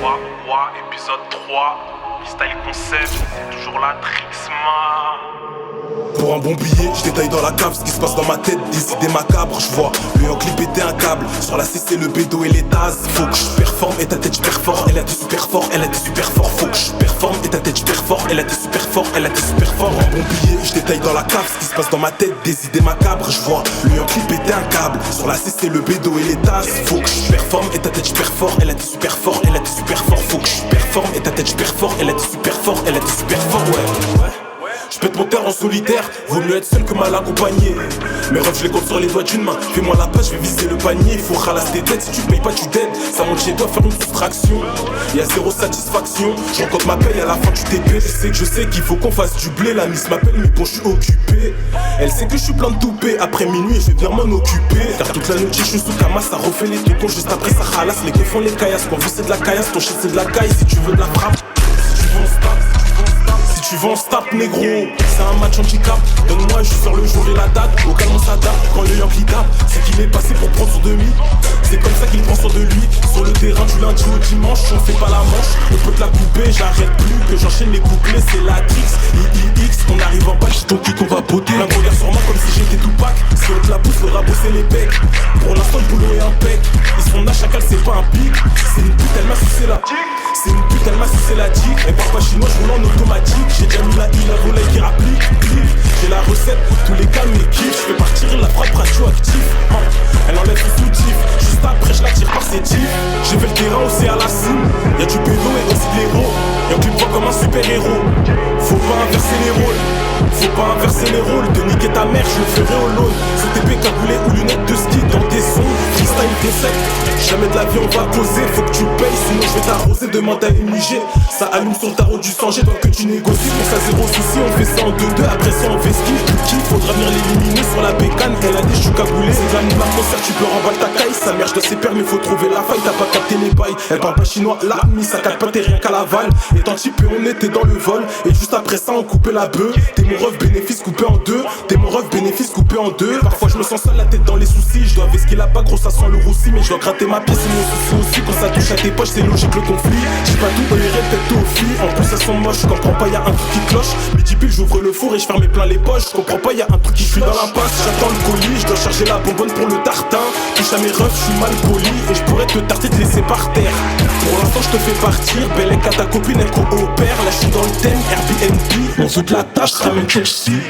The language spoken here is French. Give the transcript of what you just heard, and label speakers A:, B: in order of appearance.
A: Ouah, épisode 3, Style Concept, toujours là, Trixma.
B: Pour un bon billet, je détaille dans la cave ce qui se passe dans ma tête, des idées macabres, je vois le Yankee péter un câble, sur la CC, le bédo et les tasses. Faut que je performe et ta tête je perfore, elle a été super fort, elle a été super fort. Faut que je performe et ta tête je perfore, elle a été super fort, elle a été super fort. Pour un bon billet, je détaille dans la cave ce qui se passe dans ma tête, des idées macabres, je vois le Yankee péter un câble, sur la CC, le bédo et les tasses. Faut que je performe et ta tête je perfore, elle a été super fort, elle a été super fort. Faut que je performe et ta tête je perfore, elle a été super fort, elle a été super fort, ouais. Je pète mon terre en solitaire, vaut mieux être seul que mal accompagné. Mes refs je les compte sur les doigts d'une main, fais-moi la page, je vais viser le panier. Faut ralasser tes têtes, si tu payes pas tu t'aides. Ça monte chez toi faire une soustraction, y'a zéro satisfaction. Je rencontre ma paye à la fin du TP. Je sais qu'il faut qu'on fasse du blé, la miss m'appelle mais bon je suis occupé. Elle sait que je suis plein de toupées, après minuit je vais venir m'en occuper. Car toute la nuit je suis sous Kama, ça refait les tocons, juste après ça ralasse. Les gars font les caillasses, quand vous c'est de la caillasse, ton shit c'est de la caille. Si tu veux de la frappe, si tu veux on se tape. Si tu veux on se tape négro, c'est un match handicap. Donne-moi juste sur le jour et la date, au calme on s'adapte. Quand le Yankee tape, c'est qu'il est passé pour prendre son demi. C'est comme ça qu'il prend sur de lui. Sur le terrain du lundi au dimanche, on fait pas la manche. On peut te la couper, j'arrête plus que j'enchaîne les couplets. C'est la Trix, IIX, on arrive en bas, j'ai ton cul qu'on va botter. Un regard sur moi comme si j'étais Tupac. Si on te la pousse, faudra bosser les pecs. Pour l'instant le boulot est impec. Ils sont à chacal, c'est pas un pic. C'est une pute, elle m'a sucé la c'est une pute, elle m'a sucé la dick. Elle parle pas chinois, je roule en automatique. J'ai déjà mis la I, la volée qui rapplique. J'ai la recette, tous les calmes et kiffs. Je fais partir la frappe radioactive. Elle enlève le soutif, juste après je la tire par ses tifs. J'ai fait le terrain aussi à la cime. Y'a du pédo et aussi de l'héros. Y'a que tu me vois comme un super héros. Faut pas inverser les rôles. Faut pas inverser les rôles. De niquer ta mère, je le ferai au loan. Sous TP cagoulé ou lunettes de ski dans tes sons. Freestyle concept. Jamais de la vie on va causer. Faut que tu payes, sinon je vais t'arroser. Demande à MUG. Ça allume sur le tarot du sang. J'ai toi que tu négocies. Pour ça zéro souci, on fait ça en 2-2. Après ça on fait ski. Qui faudra venir l'éliminer sur la bécane. Elle a dit je suis cagoulé. C'est de la nuit concert, tu peux remballer ta caille. Sa mère, je dois ses permis, faut trouver la faille. T'as pas capté les bails. Elle parle pas chinois, la mise, ça capte pas, t'es rien qu'à l'aval. Étant type, on était dans le vol. Et juste après ça, on coupait la bœuf. T'es mon ref, bénéfice coupé en deux. T'es mon ref, bénéfice coupé en deux. Parfois, je me sens seul, la tête dans les soucis. Je dois vesquer la bague, gros, ça sent le roussi. Mais je dois gratter ma pièce, c'est mon souci aussi. Quand ça touche à tes poches, c'est logique le conflit. J'ai pas tout toléré, peut-être aux filles. En plus, elles sont moches, je comprends pas, y'a un truc qui cloche. Midi pile, j'ouvre le four et je ferme plein les poches. Je comprends pas, y'a un truc qui fuit dans l'impasse. J'attends le colis, je dois charger la bonbonne pour le tartin. Touche à mes refs, je suis mal poli. Et je pourrais te tarter, te laisser par terre. Pour l'instant, je te fais partir. Belle à ta copine, elle coopère. Là, je suis dans le thème Airbnb. On saute la tâche, ramène Chelsea.